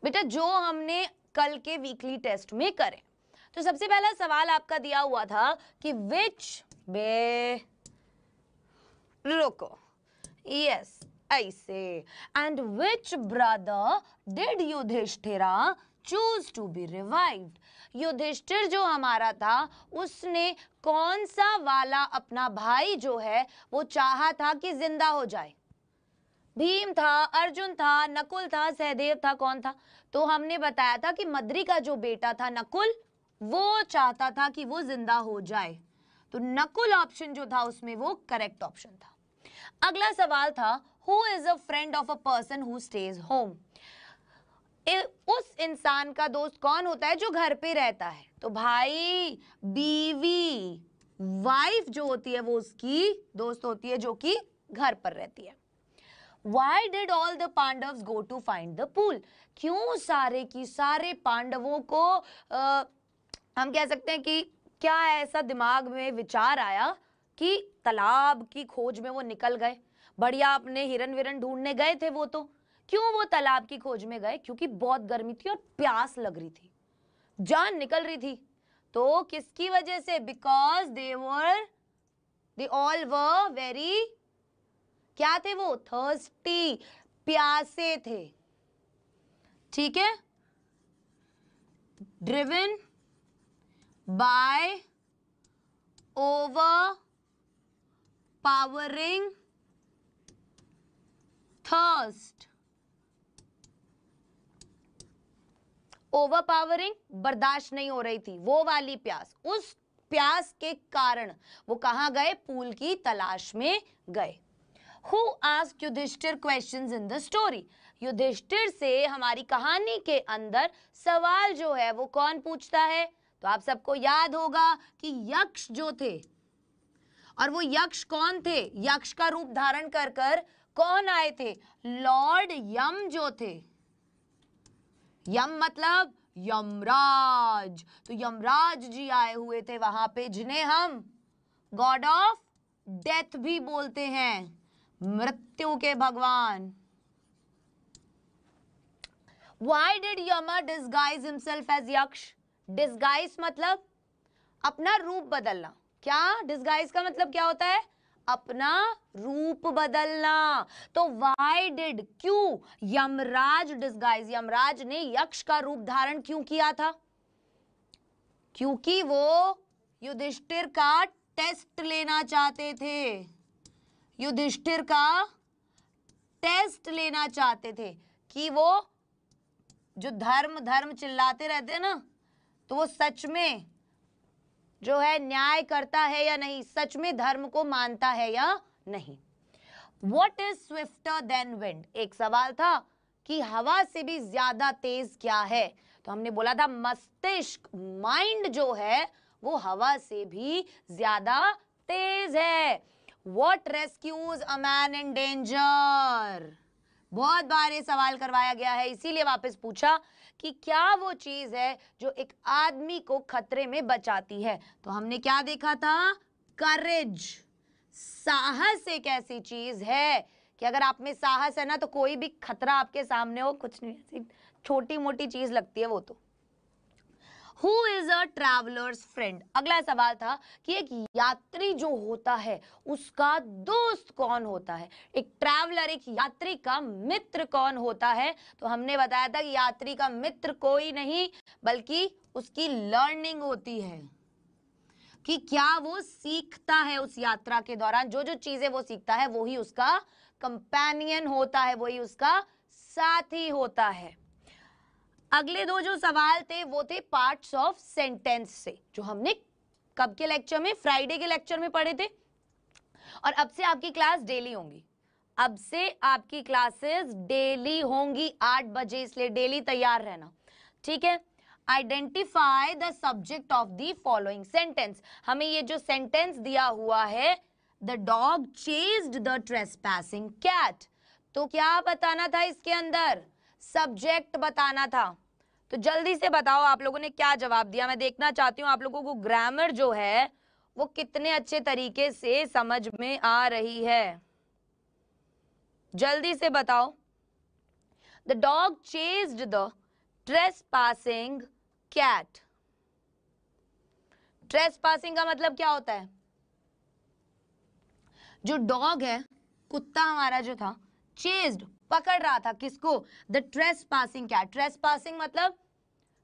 बेटा जो हमने कल के वीकली टेस्ट में करे। तो सबसे पहला सवाल आपका दिया हुआ था कि रुको, यस ऐसे, and which brother did Yudhishthira choose to be revived. Yudhishthir जो हमारा था उसने कौन सा वाला अपना भाई जो है वो चाहा था कि जिंदा हो जाए। भीम था, अर्जुन था, नकुल था, सहदेव था, कौन था? तो हमने बताया था कि मद्री का जो बेटा था नकुल, वो चाहता था कि वो जिंदा हो जाए। तो नकुल ऑप्शन जो था उसमें वो करेक्ट ऑप्शन था। अगला सवाल था who is a friend of a person who stays home. उस इंसान का दोस्त कौन होता है जो घर पे रहता है? तो भाई, बीवी, वाइफ जो होती है वो उसकी दोस्त होती है जो कि घर पर रहती है। Why did all the Pandavas go to find the pool? क्यों सारे की सारे पांडवों को हम कह सकते हैं कि क्या ऐसा दिमाग में विचार आया कि तालाब की खोज में वो निकल गए? बढ़िया अपने हिरन विरन ढूंढने गए थे वो, तो क्यों वो तालाब की खोज में गए? क्योंकि बहुत गर्मी थी और प्यास लग रही थी, जान निकल रही थी। तो किसकी वजह से? Because they all were very, क्या थे वो? थर्स्टी, प्यासे थे। ठीक है, driven by overpowering thirst. Overpowering, बर्दाश्त नहीं हो रही थी वो वाली प्यास, उस प्यास के कारण वो कहां गए? पूल की तलाश में गए। Who asked Yudhishthir questions in the story? Yudhishthir से हमारी कहानी के अंदर सवाल जो है वो कौन पूछता है? तो आप सबको याद होगा कि यक्ष जो थे, और वो यक्ष कौन थे? यक्ष का रूप धारण कर कर कौन आए थे? लॉर्ड यम जो थे। यम मतलब यमराज। तो यमराज जी आए हुए थे वहां पे, जिन्हें हम गॉड ऑफ डेथ भी बोलते हैं, मृत्यु के भगवान। Why did Yama disguise himself as यक्ष? डिस्गाइज मतलब अपना रूप बदलना। क्या डिस्गाइज का मतलब क्या होता है? अपना रूप बदलना। तो why did, क्यों यमराज डिस्गाइज, यमराज ने यक्ष का रूप धारण क्यों किया था? क्योंकि वो युधिष्ठिर का टेस्ट लेना चाहते थे। युधिष्ठिर का टेस्ट लेना चाहते थे कि वो जो धर्म धर्म चिल्लाते रहते हैं ना, तो वो सच में जो है न्याय करता है या नहीं, सच में धर्म को मानता है या नहीं। What is swifter than wind? एक सवाल था कि हवा से भी ज्यादा तेज क्या है? तो हमने बोला था मस्तिष्क, माइंड जो है वो हवा से भी ज्यादा तेज है। What rescues a man in danger? बहुत बार ये सवाल करवाया गया है, इसीलिए वापस पूछा कि क्या वो चीज है जो एक आदमी को खतरे में बचाती है। तो हमने क्या देखा था? करेज, साहस एक ऐसी चीज है कि अगर आप में साहस है ना तो कोई भी खतरा आपके सामने हो, कुछ नहीं, ऐसी छोटी मोटी चीज लगती है वो। तो Who is a traveler's friend? अगला सवाल था कि एक यात्री जो होता है उसका दोस्त कौन होता है? एक ट्रैवलर, एक यात्री का मित्र कौन होता है? तो हमने बताया था कि यात्री का मित्र कोई नहीं बल्कि उसकी लर्निंग होती है, कि क्या वो सीखता है उस यात्रा के दौरान। जो जो चीजें वो सीखता है वो ही उसका कंपेनियन होता है, वही उसका साथी होता है। अगले दो जो सवाल थे वो थे पार्ट्स ऑफ सेंटेंस से, जो हमने कब के लेक्चर में? फ्राइडे के लेक्चर में पढ़े थे। और अब से आपकी क्लास डेली होंगी, अब से आपकी क्लासेस डेली होंगी 8 बजे, इसलिए डेली तैयार रहना, ठीक है। Identify the subject of the following sentence. हमें ये जो सेंटेंस दिया हुआ है, the dog chased the trespassing cat, तो क्या बताना था इसके अंदर? सब्जेक्ट बताना था। तो जल्दी से बताओ आप लोगों ने क्या जवाब दिया, मैं देखना चाहती हूँ आप लोगों को ग्रामर जो है वो कितने अच्छे तरीके से समझ में आ रही है। जल्दी से बताओ। The dog chased the trespassing cat. Trespassing का मतलब क्या होता है? जो डॉग है, कुत्ता हमारा जो था, चेस्ड, पकड़ रहा था किसको? The trespassing cat. ट्रेसपासिंग मतलब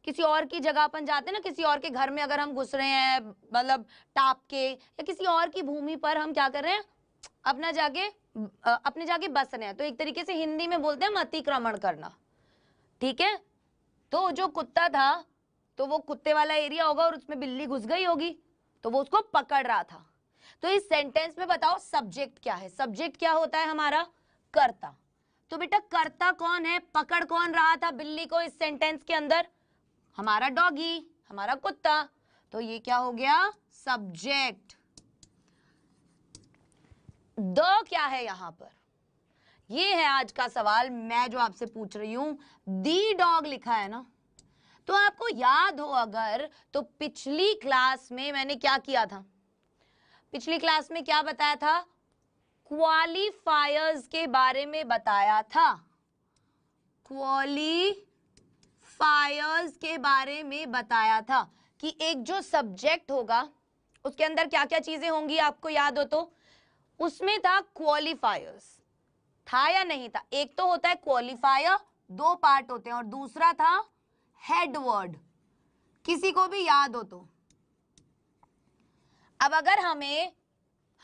किसी और की जगह अपन जाते हैं ना, किसी और के घर में अगर हम घुस रहे हैं, मतलब टाप के, या किसी और की भूमि पर हम क्या कर रहे हैं, अपने जाके बस रहे हैं, तो एक तरीके से हिंदी में बोलते हैं अतिक्रमण करना। ठीक है, तो जो कुत्ता था, तो वो कुत्ते वाला एरिया होगा और उसमें बिल्ली घुस गई होगी, तो वो उसको पकड़ रहा था। तो इस सेंटेंस में बताओ सब्जेक्ट क्या है? सब्जेक्ट क्या होता है हमारा? कर्ता। तो बेटा कर्ता कौन है? पकड़ कौन रहा था बिल्ली को इस सेंटेंस के अंदर? हमारा डॉगी, हमारा कुत्ता। तो ये क्या हो गया? सब्जेक्ट। द क्या है यहां पर? ये है आज का सवाल, मैं जो आपसे पूछ रही हूं। दी डॉग लिखा है ना, तो आपको याद हो अगर, तो पिछली क्लास में मैंने क्या किया था? पिछली क्लास में क्या बताया था? क्वालिफायर्स के बारे में बताया था। क्वालिफायर्स के बारे में बताया था कि एक जो सब्जेक्ट होगा उसके अंदर क्या क्या चीजें होंगी, आपको याद हो तो? उसमें था क्वालिफायर्स, था या नहीं था? एक तो होता है क्वालिफायर, दो पार्ट होते हैं, और दूसरा था हेड वर्ड। किसी को भी याद हो तो? अब अगर हमें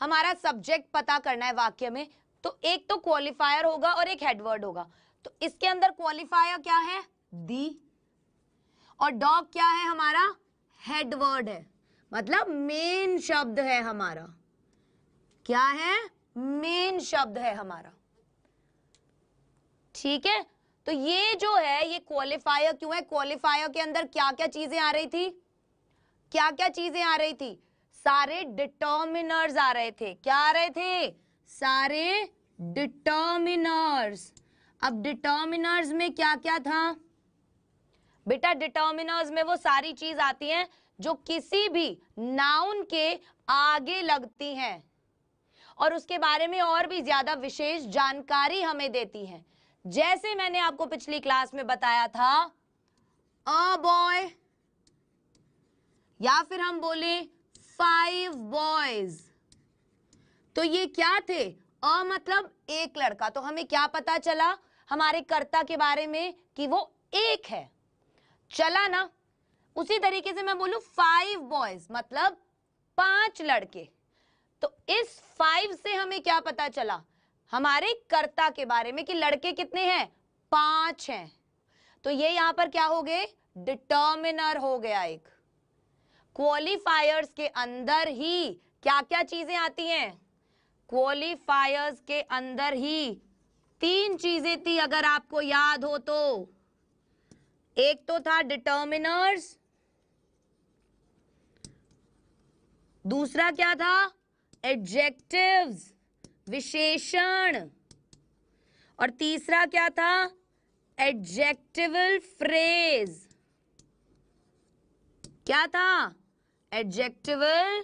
हमारा सब्जेक्ट पता करना है वाक्य में, तो एक तो क्वालिफायर होगा और एक हेडवर्ड होगा। तो इसके अंदर क्वालिफायर क्या है? दी, और डॉग क्या है हमारा? हेडवर्ड है, मतलब मेन शब्द है हमारा। क्या है? मेन शब्द है हमारा। ठीक है, तो ये जो है ये क्वालिफायर क्यों है? क्वालिफायर के अंदर क्या क्या चीजें आ रही थी? क्या क्या चीजें आ रही थी? सारे डिटर्मिनर्स आ रहे थे। क्या आ रहे थे? सारे डिटर्मिनर्स। अब डिटर्मिनर्स में क्या क्या था बेटा? डिटर्मिनर्स में वो सारी चीज आती हैं जो किसी भी नाउन के आगे लगती हैं और उसके बारे में और भी ज्यादा विशेष जानकारी हमें देती हैं। जैसे मैंने आपको पिछली क्लास में बताया था, अ बॉय, या फिर हम बोले 5 बॉयज। तो ये क्या थे? अ मतलब एक लड़का, तो हमें क्या पता चला हमारे कर्ता के बारे में? कि वो एक है। चला ना? उसी तरीके से मैं बोलूं 5 बॉयज मतलब 5 लड़के, तो इस 5 से हमें क्या पता चला हमारे कर्ता के बारे में? कि लड़के कितने हैं? 5 हैं। तो ये यहां पर क्या हो गए? डिटर्मिनर हो गया एक। क्वालिफायर्स के अंदर ही क्या क्या चीजें आती हैं? क्वालिफायर्स के अंदर ही 3 चीजें थी अगर आपको याद हो तो। एक तो था डिटर्मिनर्स, दूसरा क्या था? एडजेक्टिव्स, विशेषण, और तीसरा क्या था? Adjectival phrase. क्या था? Adjectival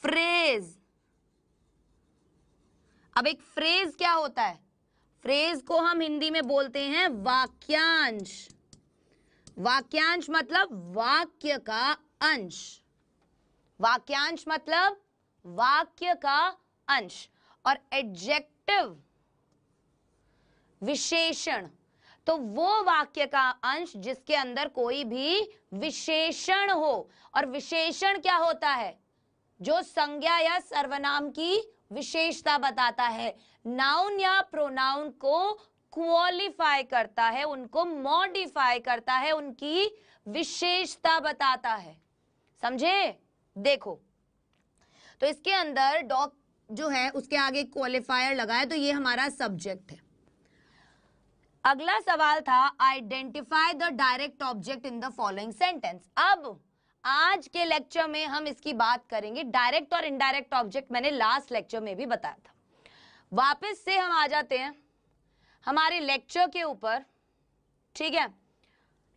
phrase. अब एक फ्रेज क्या होता है? फ्रेज को हम हिंदी में बोलते हैं वाक्यांश। वाक्यांश मतलब वाक्य का अंश। वाक्यांश मतलब वाक्य का अंश। और एडजेक्टिव विशेषण, तो वो वाक्य का अंश जिसके अंदर कोई भी विशेषण हो। और विशेषण क्या होता है? जो संज्ञा या सर्वनाम की विशेषता बताता है। नाउन या प्रोनाउन को क्वालिफाई करता है, उनको मॉडिफाई करता है, उनकी विशेषता बताता है। समझे? देखो, तो इसके अंदर डॉग जो है उसके आगे क्वालिफायर लगा है, तो ये हमारा सब्जेक्ट है। अगला सवाल था identify the direct object in the following sentence. अब आज के लेक्चर में हम इसकी बात करेंगे। डायरेक्ट और इनडायरेक्ट ऑब्जेक्ट मैंने लास्ट लेक्चर में भी बताया था। वापस से हम आ जाते हैं हमारे लेक्चर के ऊपर। ठीक है,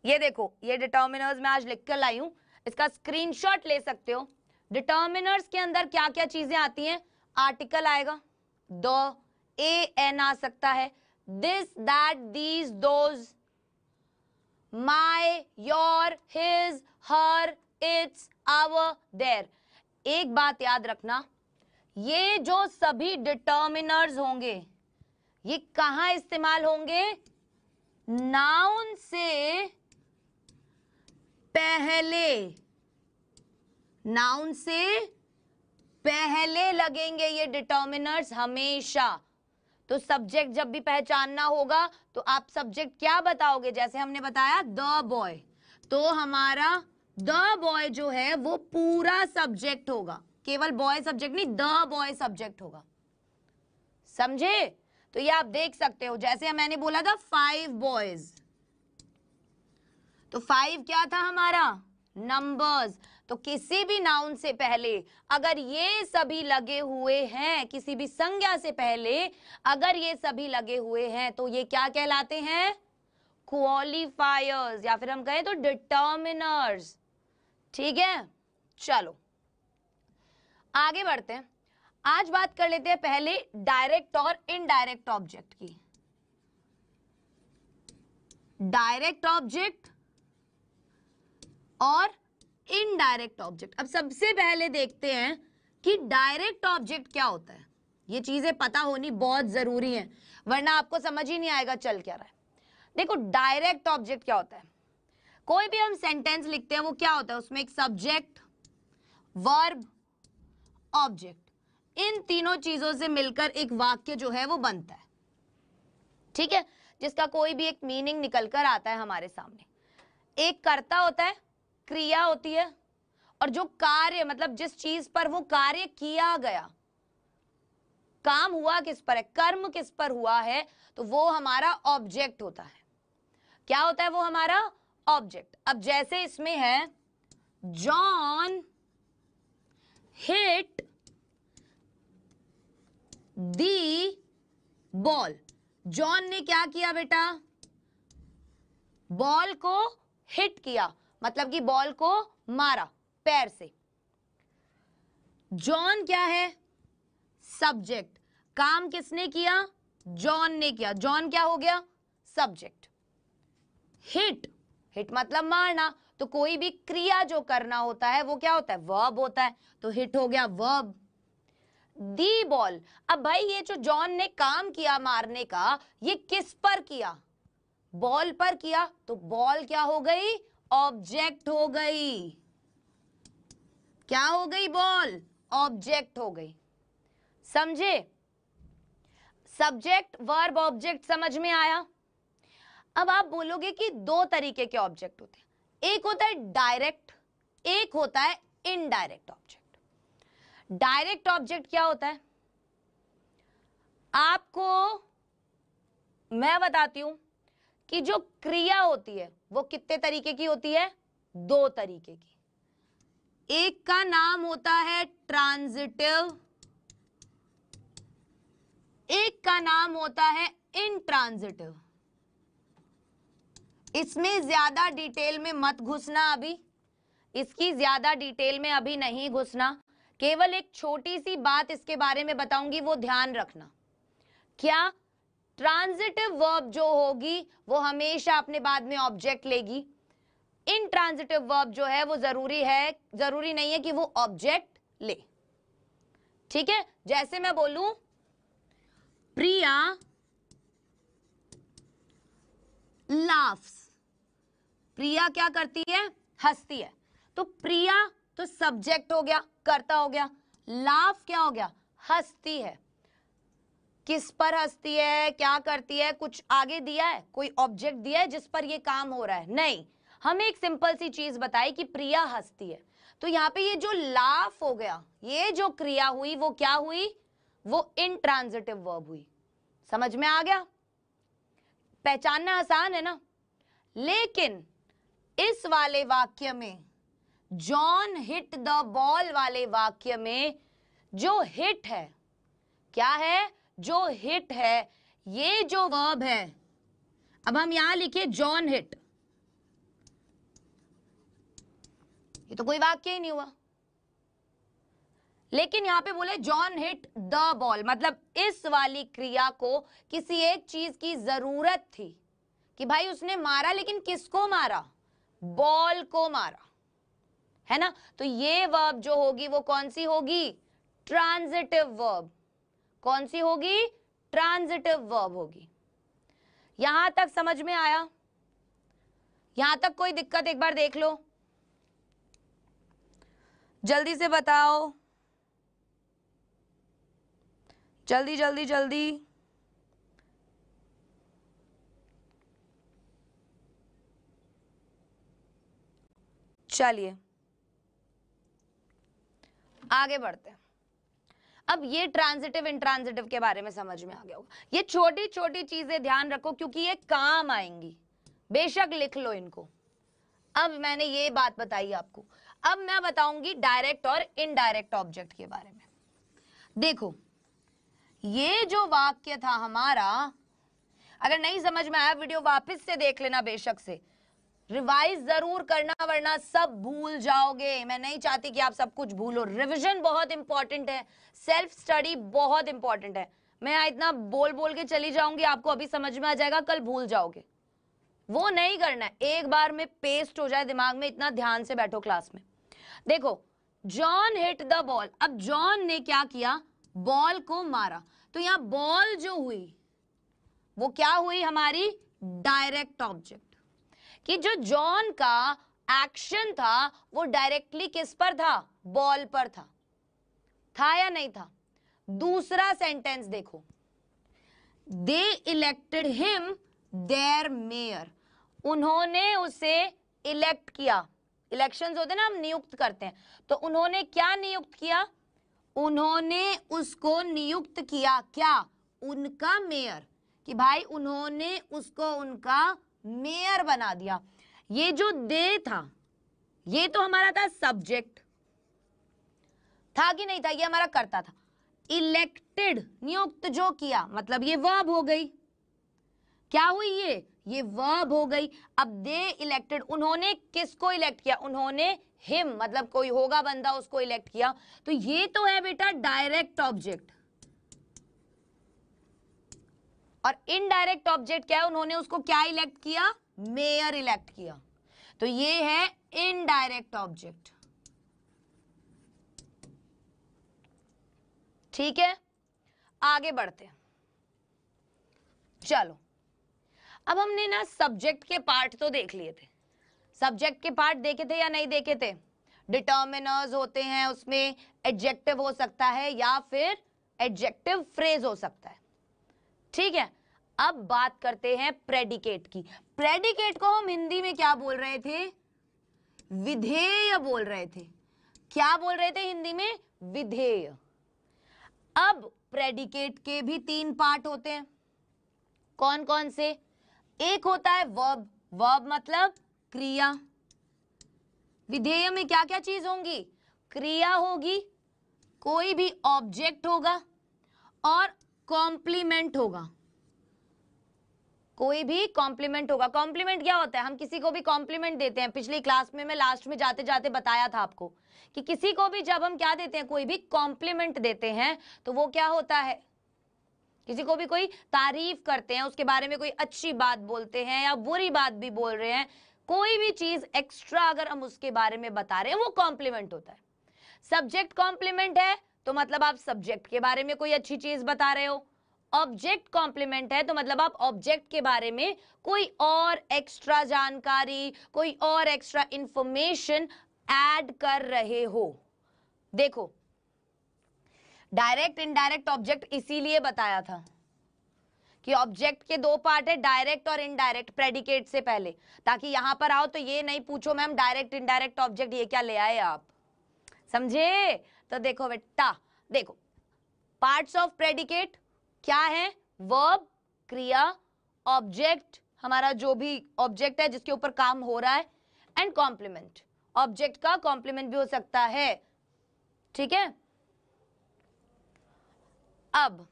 ये देखो, ये डिटर्मिनर्स मैं आज लिख कर लाई हूं, इसका स्क्रीनशॉट ले सकते हो। डिटर्मिनर्स के अंदर क्या क्या चीजें आती हैं? आर्टिकल आएगा, द, ए, एन आ सकता है, this, that, these, those, my, your, his, her, its, our, their. एक बात याद रखना, ये जो सभी डिटर्मिनर्स होंगे ये कहां इस्तेमाल होंगे? नाउन से पहले, नाउन से पहले लगेंगे ये डिटर्मिनर्स हमेशा। तो सब्जेक्ट जब भी पहचानना होगा तो आप सब्जेक्ट क्या बताओगे? जैसे हमने बताया द बॉय, तो हमारा द बॉय जो है वो पूरा सब्जेक्ट होगा, केवल बॉय सब्जेक्ट नहीं, द बॉय सब्जेक्ट होगा। समझे? तो ये आप देख सकते हो, जैसे मैंने बोला था 5 बॉयज, तो 5 क्या था हमारा? नंबर्स। तो किसी भी नाउन से पहले अगर ये सभी लगे हुए हैं, किसी भी संज्ञा से पहले अगर ये सभी लगे हुए हैं तो ये क्या कहलाते हैं? क्वालिफायर्स, या फिर हम कहें तो डिटर्मिनर्स। ठीक है, चलो आगे बढ़ते हैं। आज बात कर लेते हैं पहले डायरेक्ट और इनडायरेक्ट ऑब्जेक्ट की। डायरेक्ट ऑब्जेक्ट और इनडायरेक्ट ऑब्जेक्ट। अब सबसे पहले देखते हैं कि डायरेक्ट ऑब्जेक्ट क्या होता है। ये चीजें पता होनी बहुत जरूरी है, वरना आपको समझ ही नहीं आएगा चल क्या रहा है। देखो डायरेक्ट ऑब्जेक्ट क्या होता है, कोई भी हम सेंटेंस लिखते हैं वो क्या होता है, उसमें एक सब्जेक्ट, वर्ब, ऑब्जेक्ट, इन तीनों चीजों से मिलकर एक वाक्य जो है वो बनता है। ठीक है, जिसका कोई भी एक मीनिंग निकल कर आता है हमारे सामने। एक कर्ता होता है, क्रिया होती है, और जो कार्य मतलब जिस चीज पर वो कार्य किया गया, काम हुआ किस पर है, कर्म किस पर हुआ है, तो वो हमारा ऑब्जेक्ट होता है। क्या होता है वो हमारा? ऑब्जेक्ट। अब जैसे इसमें है John hit the ball. John ने क्या किया बेटा? बॉल को हिट किया, मतलब कि बॉल को मारा पैर से। जॉन क्या है? सब्जेक्ट। काम किसने किया? जॉन ने किया। जॉन क्या हो गया? सब्जेक्ट। हिट, हिट मतलब मारना, तो कोई भी क्रिया जो करना होता है वो क्या होता है? वर्ब होता है, तो हिट हो गया वर्ब। दी बॉल, अब भाई ये जो जॉन ने काम किया मारने का, ये किस पर किया? बॉल पर किया, तो बॉल क्या हो गई? ऑब्जेक्ट हो गई। क्या हो गई? बॉल ऑब्जेक्ट हो गई। समझे? सब्जेक्ट, वर्ब, ऑब्जेक्ट समझ में आया? अब आप बोलोगे कि दो तरीके के ऑब्जेक्ट होते हैं, एक होता है डायरेक्ट, एक होता है इनडायरेक्ट ऑब्जेक्ट। डायरेक्ट ऑब्जेक्ट क्या होता है? आपको मैं बताती हूं कि जो क्रिया होती है वो कितने तरीके की होती है? दो तरीके की। एक का नाम होता है ट्रांजिटिव, एक का नाम होता है इंट्रांजिटिव। इसमें ज्यादा डिटेल में मत घुसना, अभी इसकी ज्यादा डिटेल में अभी नहीं घुसना, केवल एक छोटी सी बात इसके बारे में बताऊंगी, वो ध्यान रखना। क्या? ट्रांजिटिव वर्ब जो होगी वो हमेशा अपने बाद में ऑब्जेक्ट लेगी। इनट्रांजिटिव वर्ब जो है वो जरूरी नहीं है कि वो ऑब्जेक्ट ले। ठीक है, जैसे मैं बोलूं प्रिया लाफ्स, प्रिया क्या करती है? हंसती है। तो प्रिया तो सब्जेक्ट हो गया, कर्ता हो गया। लाफ क्या हो गया? हंसती है। किस पर हंसती है, क्या करती है, कुछ आगे दिया है, कोई ऑब्जेक्ट दिया है जिस पर ये काम हो रहा है? नहीं, हमें एक सिंपल सी चीज बताई कि प्रिया हंसती है। तो यहाँ पे ये जो लाफ हो गया, ये जो क्रिया हुई वो क्या हुई? वो इंट्रांजिटिव वर्ब हुई। समझ में आ गया? पहचानना आसान है ना? लेकिन इस वाले वाक्य में, जॉन हिट द बॉल वाले वाक्य में, जो हिट है, क्या है? जो हिट है, ये जो वर्ब है, अब हम यहां लिखे जॉन हिट, ये तो कोई वाक्य ही नहीं हुआ। लेकिन यहां पे बोले जॉन हिट द बॉल, मतलब इस वाली क्रिया को किसी एक चीज की जरूरत थी। कि भाई उसने मारा, लेकिन किसको मारा? बॉल को मारा, है ना। तो ये वर्ब जो होगी वो कौन सी होगी? Transitive verb. कौन सी होगी? ट्रांजिटिव वर्ब होगी। यहां तक समझ में आया? यहां तक कोई दिक्कत एक बार देख लो, जल्दी से बताओ, जल्दी जल्दी जल्दी। चलिए आगे बढ़ते हैं। अब ये ट्रांजिटिव इंट्रांजिटिव के बारे में समझ में आ गया होगा। ये छोटी छोटी चीजें ध्यान रखो क्योंकि ये काम आएंगी, बेशक लिख लो इनको। अब मैंने ये बात बताई आपको, अब मैं बताऊंगी डायरेक्ट और इनडायरेक्ट ऑब्जेक्ट के बारे में। देखो ये जो वाक्य था हमारा, अगर नहीं समझ में आया वीडियो वापस से देख लेना, बेशक से रिवाइज जरूर करना, वरना सब भूल जाओगे। मैं नहीं चाहती कि आप सब कुछ भूलो। रिवीजन बहुत इंपॉर्टेंट है, सेल्फ स्टडी बहुत इंपॉर्टेंट है। मैं इतना बोल बोल के चली जाऊंगी, आपको अभी समझ में आ जाएगा, कल भूल जाओगे। वो नहीं करना है, एक बार में पेस्ट हो जाए दिमाग में, इतना ध्यान से बैठो क्लास में। देखो जॉन हिट द बॉल, अब जॉन ने क्या किया? बॉल को मारा। तो यहां बॉल जो हुई वो क्या हुई? हमारी डायरेक्ट ऑब्जेक्ट। कि जो जॉन का एक्शन था वो डायरेक्टली किस पर था? बॉल पर था या नहीं था? दूसरा सेंटेंस देखो, दे इलेक्टेड हिम देयर मेयर, उन्होंने उसे इलेक्ट किया। इलेक्शंस होते ना, हम नियुक्त करते हैं, तो उन्होंने क्या नियुक्त किया? उन्होंने उसको नियुक्त किया क्या? उनका मेयर। कि भाई उन्होंने उसको उनका मेयर बना दिया। ये जो दे था ये तो हमारा था सब्जेक्ट, था कि नहीं था? ये हमारा कर्ता था। इलेक्टेड नियुक्त जो किया, मतलब ये वर्ब हो गई। क्या हुई? ये वर्ब हो गई। अब दे इलेक्टेड, उन्होंने किसको इलेक्ट किया? उन्होंने हिम, मतलब कोई होगा बंदा, उसको इलेक्ट किया। तो ये तो है बेटा डायरेक्ट ऑब्जेक्ट। और इनडायरेक्ट ऑब्जेक्ट क्या है? उन्होंने उसको क्या इलेक्ट किया? मेयर इलेक्ट किया। तो ये है इनडायरेक्ट ऑब्जेक्ट। ठीक है, आगे बढ़ते हैं। चलो अब हमने ना सब्जेक्ट के पार्ट तो देख लिए थे। सब्जेक्ट के पार्ट देखे थे या नहीं देखे थे? डिटर्मिनर्स होते हैं, उसमें एडजेक्टिव हो सकता है या फिर एडजेक्टिव फ्रेज हो सकता है। ठीक है, अब बात करते हैं प्रेडिकेट की। प्रेडिकेट को हम हिंदी में क्या बोल रहे थे? विधेय बोल रहे थे। क्या बोल रहे थे हिंदी में? विधेय। अब प्रेडिकेट के भी 3 पार्ट होते हैं। कौन कौन से? एक होता है वर्ब, वर्ब मतलब क्रिया। विधेय में क्या क्या चीज होंगी? क्रिया होगी, कोई भी ऑब्जेक्ट होगा और कॉम्प्लीमेंट होगा। कोई भी कॉम्प्लीमेंट होगा। कॉम्प्लीमेंट क्या होता है? हम किसी को भी कॉम्प्लीमेंट देते हैं। पिछली क्लास में मैं लास्ट में जाते जाते बताया था आपको कि किसी को भी जब हम क्या देते हैं, कोई भी कॉम्प्लीमेंट देते हैं, तो वो क्या होता है? किसी को भी कोई तारीफ करते हैं, उसके बारे में कोई अच्छी बात बोलते हैं या बुरी बात भी बोल रहे हैं, कोई भी चीज एक्स्ट्रा अगर हम उसके बारे में बता रहे हैं, वो कॉम्प्लीमेंट होता है। सब्जेक्ट कॉम्प्लीमेंट है तो मतलब आप सब्जेक्ट के बारे में कोई अच्छी चीज बता रहे हो। ऑब्जेक्ट कॉम्प्लीमेंट है तो मतलब आप ऑब्जेक्ट के बारे में कोई और एक्स्ट्रा जानकारी, कोई और एक्स्ट्रा इंफॉर्मेशन ऐड कर रहे हो। देखो डायरेक्ट इनडायरेक्ट ऑब्जेक्ट इसीलिए बताया था कि ऑब्जेक्ट के 2 पार्ट है, डायरेक्ट और इनडायरेक्ट, प्रेडिकेट से पहले, ताकि यहां पर आओ तो ये नहीं पूछो मैम डायरेक्ट इनडायरेक्ट ऑब्जेक्ट ये क्या ले आए आप। समझे? तो देखो बेटा, देखो पार्ट्स ऑफ प्रेडिकेट क्या है? वर्ब, क्रिया, ऑब्जेक्ट, हमारा जो भी ऑब्जेक्ट है जिसके ऊपर काम हो रहा है, एंड कॉम्प्लीमेंट। ऑब्जेक्ट का कॉम्प्लीमेंट भी हो सकता है। ठीक है, अब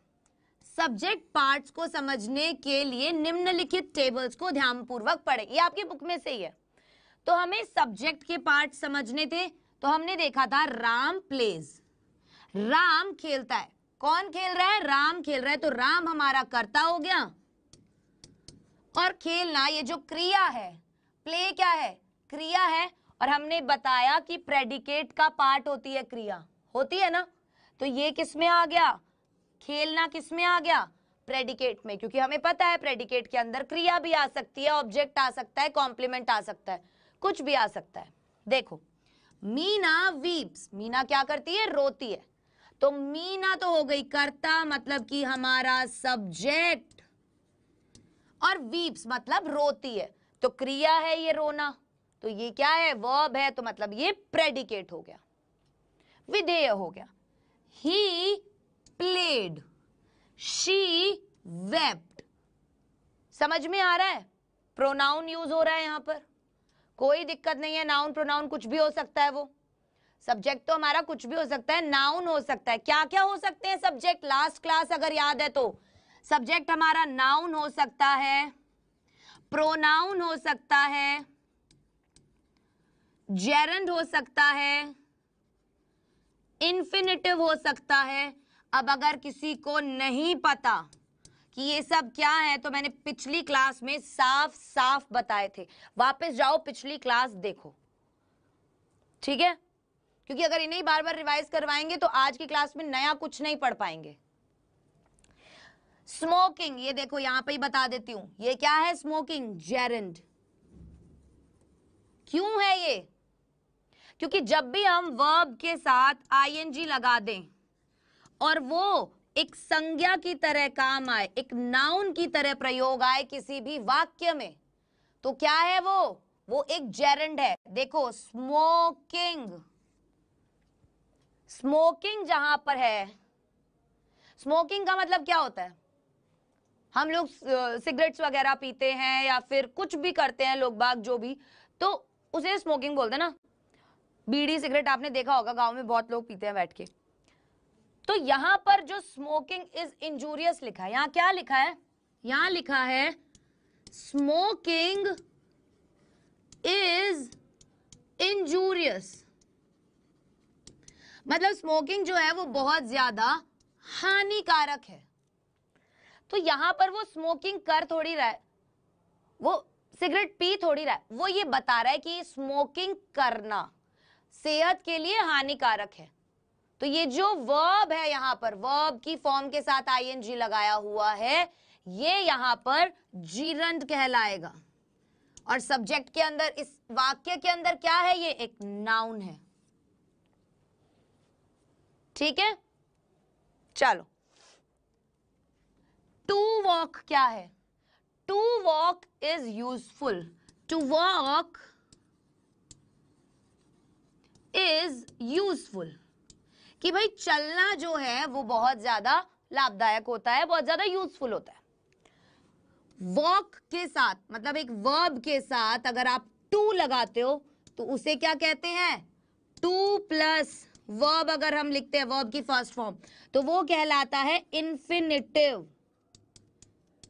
सब्जेक्ट पार्ट्स को समझने के लिए निम्नलिखित टेबल्स को ध्यानपूर्वक पढ़ें। ये आपकी बुक में से ही है। तो हमें सब्जेक्ट के पार्ट समझने थे, तो हमने देखा था राम प्लेज, राम खेलता है। कौन खेल रहा है? राम खेल रहा है। तो राम हमारा कर्ता हो गया और खेलना, ये जो क्रिया है, प्ले क्या है, क्रिया है, और हमने बताया कि प्रेडिकेट का पार्ट होती है क्रिया, होती है ना, तो ये किस में आ गया, खेलना किस में आ गया, प्रेडिकेट में, क्योंकि हमें पता है प्रेडिकेट के अंदर क्रिया भी आ सकती है, ऑब्जेक्ट आ सकता है, कॉम्प्लीमेंट आ सकता है, कुछ भी आ सकता है। देखो, मीना वीप्स, मीना क्या करती है, रोती है, तो मीना तो हो गई कर्ता, मतलब कि हमारा सब्जेक्ट, और वीप्स मतलब रोती है, तो क्रिया है ये रोना, तो ये क्या है, वर्ब है, तो मतलब ये प्रेडिकेट हो गया, विधेय हो गया। ही प्लेड, शी वेप्ट, समझ में आ रहा है, प्रोनाउन यूज हो रहा है यहां पर, कोई दिक्कत नहीं है, नाउन प्रोनाउन कुछ भी हो सकता है, वो सब्जेक्ट तो हमारा कुछ भी हो सकता है, नाउन हो सकता है, क्या क्या हो सकते हैं सब्जेक्ट, लास्ट क्लास अगर याद है तो, सब्जेक्ट हमारा नाउन हो सकता है, प्रोनाउन हो सकता है, जेरंड हो सकता है, इन्फिनिटिव हो सकता है। अब अगर किसी को नहीं पता कि ये सब क्या है, तो मैंने पिछली क्लास में साफ साफ बताए थे, वापस जाओ पिछली क्लास देखो, ठीक है, क्योंकि अगर इन्हें बार बार रिवाइज करवाएंगे तो आज की क्लास में नया कुछ नहीं पढ़ पाएंगे। स्मोकिंग, ये देखो यहां पे ही बता देती हूं, ये क्या है, स्मोकिंग, जेरंड। क्यों है ये, क्योंकि जब भी हम वर्ब के साथ आईएनजी लगा दें और वो एक संज्ञा की तरह काम आए, एक नाउन की तरह प्रयोग आए किसी भी वाक्य में, तो क्या है वो एक जेरंड है। देखो स्मोकिंग, स्मोकिंग जहां पर है, स्मोकिंग का मतलब क्या होता है, हम लोग सिगरेट्स वगैरह पीते हैं या फिर कुछ भी करते हैं लोग बाग जो भी, तो उसे स्मोकिंग बोलते हैं ना, बीड़ी सिगरेट आपने देखा होगा, गांव में बहुत लोग पीते हैं बैठ के। तो यहां पर जो स्मोकिंग इज इंजूरियस लिखा है, यहां क्या लिखा है, यहां लिखा है स्मोकिंग इज इंजूरियस, मतलब स्मोकिंग जो है वो बहुत ज्यादा हानिकारक है। तो यहां पर वो स्मोकिंग कर थोड़ी रहा है, वो सिगरेट पी थोड़ी रहा है, वो ये बता रहा है कि स्मोकिंग करना सेहत के लिए हानिकारक है। तो ये जो वर्ब है यहां पर, वर्ब की फॉर्म के साथ आईएनजी लगाया हुआ है, ये यहां पर जीरंड कहलाएगा, और सब्जेक्ट के अंदर, इस वाक्य के अंदर क्या है, ये एक नाउन है, ठीक है। चलो, टू वॉक क्या है, to walk is useful, to walk is useful, कि भाई चलना जो है वो बहुत ज्यादा लाभदायक होता है, बहुत ज्यादा यूजफुल होता है। वॉक के साथ, मतलब एक वर्ब के साथ अगर आप टू लगाते हो तो उसे क्या कहते हैं, टू प्लस वर्ब अगर हम लिखते हैं, वर्ब की फर्स्ट फॉर्म, तो वो कहलाता है इन्फिनिटिव।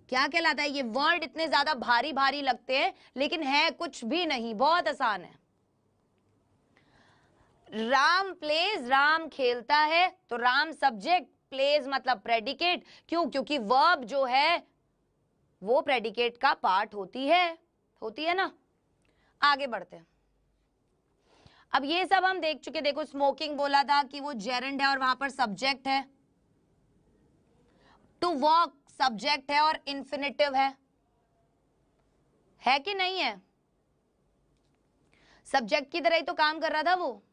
क्या कहलाता है, ये वर्ड इतने ज्यादा भारी भारी लगते हैं लेकिन है कुछ भी नहीं, बहुत आसान है। राम प्लेज, राम खेलता है, तो राम सब्जेक्ट, प्लेज मतलब प्रेडिकेट, क्यों, क्योंकि वर्ब जो है वो प्रेडिकेट का पार्ट होती है ना। आगे बढ़ते हैं, अब ये सब हम देख चुके, देखो स्मोकिंग बोला था कि वो जेरंड है और वहां पर सब्जेक्ट है, टू वॉक सब्जेक्ट है और इन्फिनिटिव है कि नहीं है, सब्जेक्ट की तरह ही तो काम कर रहा था वो।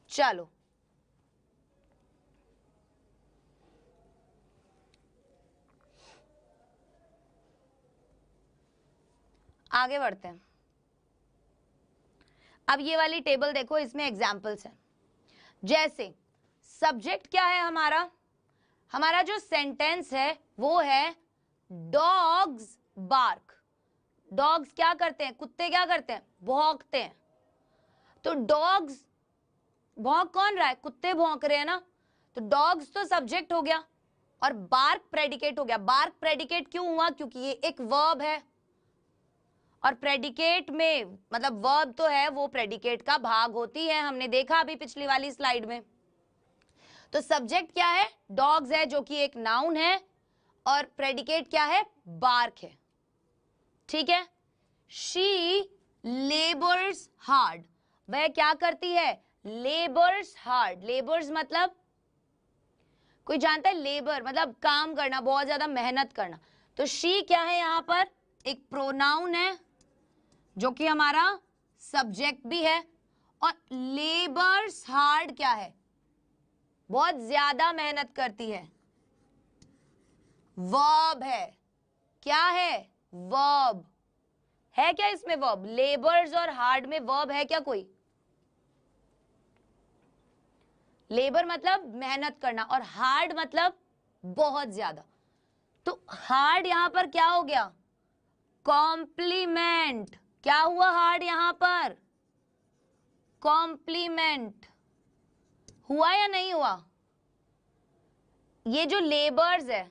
चलो आगे बढ़ते हैं, अब ये वाली टेबल देखो, इसमें एग्जाम्पल्स हैं। जैसे सब्जेक्ट क्या है हमारा, हमारा जो सेंटेंस है वो है डॉग्स बार्क, डॉग्स क्या करते हैं, कुत्ते क्या करते हैं, भौंकते हैं, तो डॉग्स, भौंक कौन रहा है, कुत्ते भौंक रहे हैं ना, तो डॉग्स तो सब्जेक्ट हो गया और बार्क प्रेडिकेट हो गया। बार्क प्रेडिकेट क्यों हुआ, क्योंकि ये एक वर्ब है, और प्रेडिकेट में मतलब वर्ब तो है, वो प्रेडिकेट का भाग होती है, हमने देखा अभी पिछली वाली स्लाइड में। तो सब्जेक्ट क्या है, डॉग्स है, जो कि एक नाउन है, और प्रेडिकेट क्या है, बार्क है, ठीक है। शी लेबर्स हार्ड, वह क्या करती है, लेबर्स हार्ड। लेबर्स मतलब, कोई जानता है लेबर मतलब काम करना, बहुत ज्यादा मेहनत करना। तो शी क्या है यहां पर, एक प्रोनाउन है जो कि हमारा सब्जेक्ट भी है, और लेबर्स हार्ड क्या है, बहुत ज्यादा मेहनत करती है, वर्ब है। क्या है, वर्ब है क्या, इसमें वर्ब, लेबर्स और हार्ड में वर्ब है क्या कोई? लेबर मतलब मेहनत करना और हार्ड मतलब बहुत ज्यादा। तो हार्ड यहां पर क्या हो गया, कॉम्प्लीमेंट। क्या हुआ हार्ड यहां पर, कॉम्प्लीमेंट हुआ या नहीं हुआ? ये जो लेबर्स है,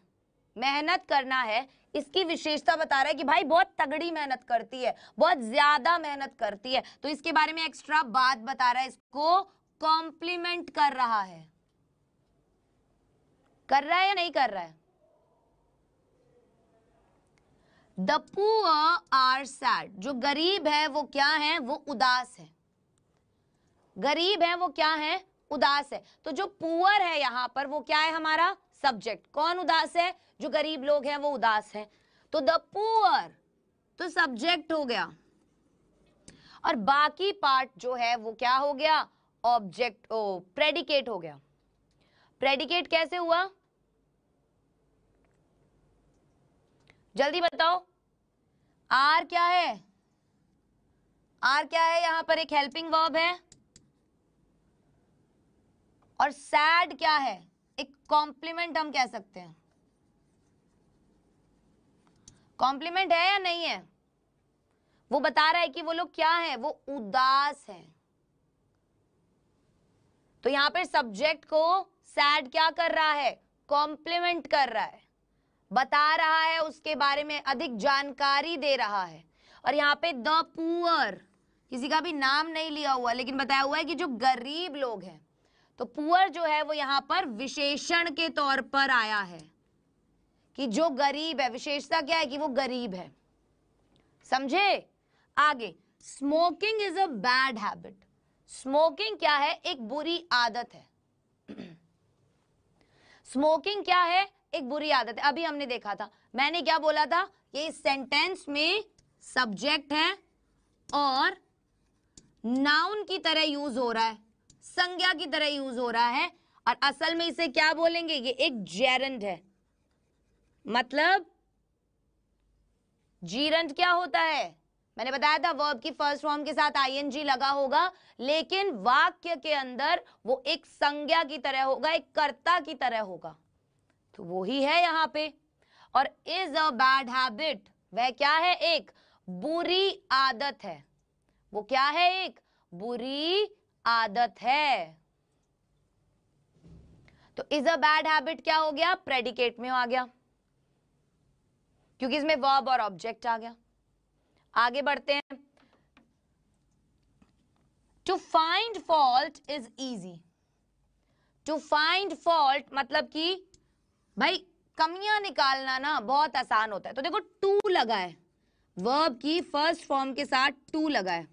मेहनत करना है, इसकी विशेषता बता रहा है कि भाई बहुत तगड़ी मेहनत करती है, बहुत ज्यादा मेहनत करती है, तो इसके बारे में एक्स्ट्रा बात बता रहा है, इसको कॉम्प्लीमेंट कर रहा है। कर रहा है या नहीं कर रहा है? द पुअर आर सैड, जो गरीब है वो क्या है, वो उदास है। गरीब है वो क्या है, उदास है। तो जो पुअर है यहां पर वो क्या है, हमारा सब्जेक्ट। कौन उदास है, जो गरीब लोग हैं वो उदास है। तो द पुअर तो सब्जेक्ट हो गया, और बाकी पार्ट जो है वो क्या हो गया, ऑब्जेक्ट, प्रेडिकेट हो गया। प्रेडिकेट कैसे हुआ, जल्दी बताओ। आर क्या है, आर क्या है, यहां पर एक हेल्पिंग वर्ब है, और सैड क्या है, एक कॉम्प्लीमेंट हम कह सकते हैं। कॉम्प्लीमेंट है या नहीं है, वो बता रहा है कि वो लोग क्या है, वो उदास है। तो यहां पर सब्जेक्ट को सैड क्या कर रहा है, कॉम्प्लीमेंट कर रहा है, बता रहा है, उसके बारे में अधिक जानकारी दे रहा है। और यहाँ पे द पुअर, किसी का भी नाम नहीं लिया हुआ, लेकिन बताया हुआ है कि जो गरीब लोग हैं। तो पुअर जो है वो यहाँ पर विशेषण के तौर पर आया है कि जो गरीब है, विशेषता क्या है कि वो गरीब है। समझे? आगे, smoking is a bad habit. Smoking क्या है, एक बुरी आदत है। स्मोकिंग क्या है, एक बुरी आदत है। अभी हमने देखा था, मैंने क्या बोला था, ये सेंटेंस में सब्जेक्ट है और नाउन की तरह यूज हो रहा है, संज्ञा की तरह यूज हो रहा है, और असल में इसे क्या बोलेंगे, ये एक जेरंड है। मतलब जीरंड क्या होता है, मैंने बताया था वर्ब की फर्स्ट फॉर्म के साथ आईएनजी लगा होगा, लेकिन वाक्य के अंदर वो एक संज्ञा की तरह होगा, एक कर्ता की तरह होगा। तो वो ही है यहां पे। और इज अ बैड हैबिट, वह क्या है, एक बुरी आदत है। वो क्या है, एक बुरी आदत है। तो इज अ बैड हैबिट क्या हो गया, प्रेडिकेट में आ गया, क्योंकि इसमें वर्ब और ऑब्जेक्ट आ गया। आगे बढ़ते हैं। To find fault is easy. To find fault मतलब कि भाई कमियां निकालना ना बहुत आसान होता है। तो देखो टू लगा है, वर्ब की फर्स्ट फॉर्म के साथ टू लगा है।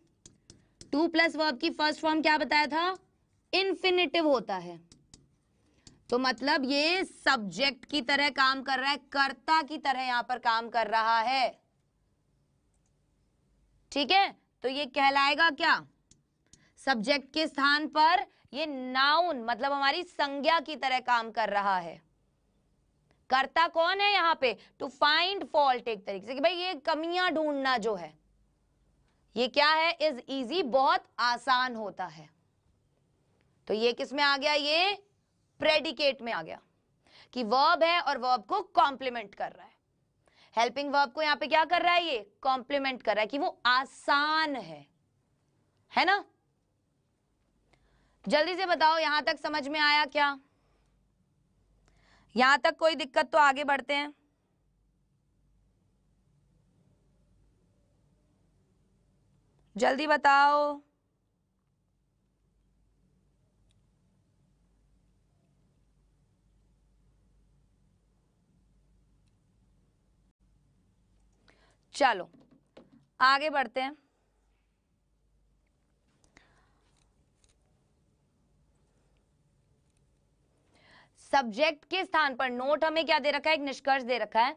टू प्लस वर्ब की फर्स्ट फॉर्म क्या बताया था, इन्फिनिटिव होता है। तो मतलब ये सब्जेक्ट की तरह काम कर रहा है, कर्ता की तरह यहां पर काम कर रहा है। ठीक है, तो ये कहलाएगा क्या, सब्जेक्ट के स्थान पर ये नाउन मतलब हमारी संज्ञा की तरह काम कर रहा है। कर्ता कौन है यहां पे, टू फाइंड फॉल्ट, एक तरीके से कि भाई ये कमियां ढूंढना जो है ये क्या है, इज इजी, बहुत आसान होता है। तो ये किस में आ गया, ये प्रेडिकेट में आ गया कि वर्ब है और वर्ब को कॉम्प्लीमेंट कर रहा है। हेल्पिंग वर्ब को यहां पे क्या कर रहा है, ये कॉम्प्लीमेंट कर रहा है कि वो आसान है ना। जल्दी से बताओ यहां तक समझ में आया क्या, यहां तक कोई दिक्कत? तो आगे बढ़ते हैं। जल्दी बताओ। चलो आगे बढ़ते हैं। सब्जेक्ट के स्थान पर नोट हमें क्या दे रखा है, एक निष्कर्ष दे रखा है